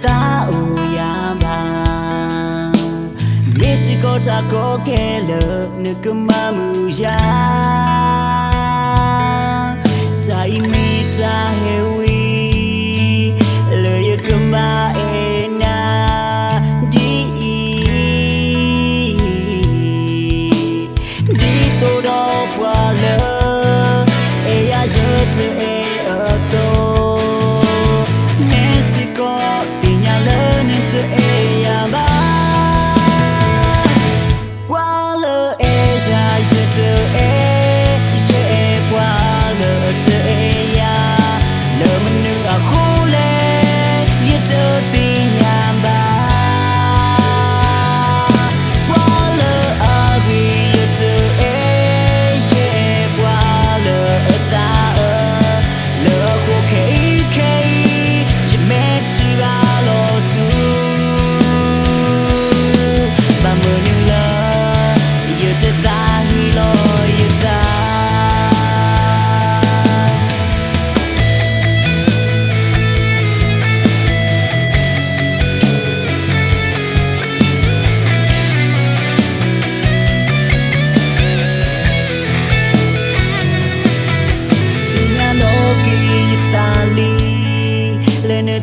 ta uyamba Mexico ta ko kele nukumamuja Ta imita hewi le yakamba ena di to do bwa le e ya je te e to Mexico tinya le ni te e ya ba wa le e ja je te e je bwa le te e ya le menu a khole ye te tinya ba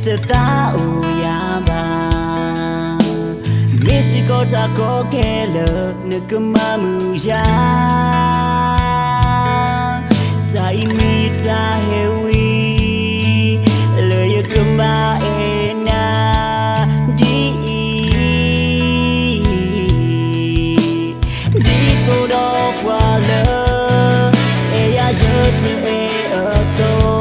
te ta uyamba Mexico ta ko kele nukumamuja Ta imita hewi le yakamba ena di to do bwa le e ya je te e to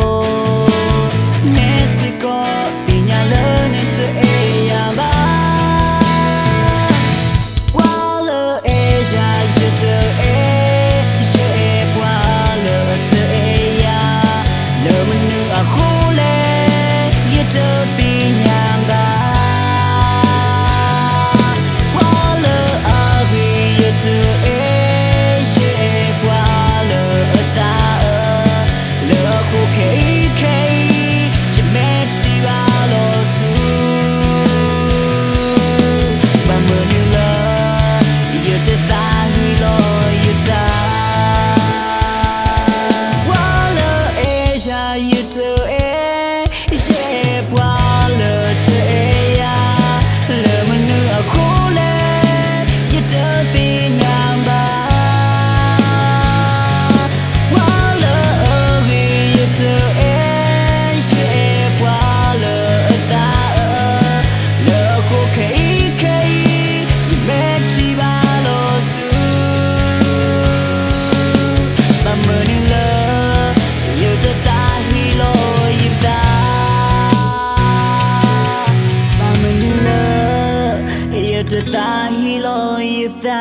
ta hi lo ta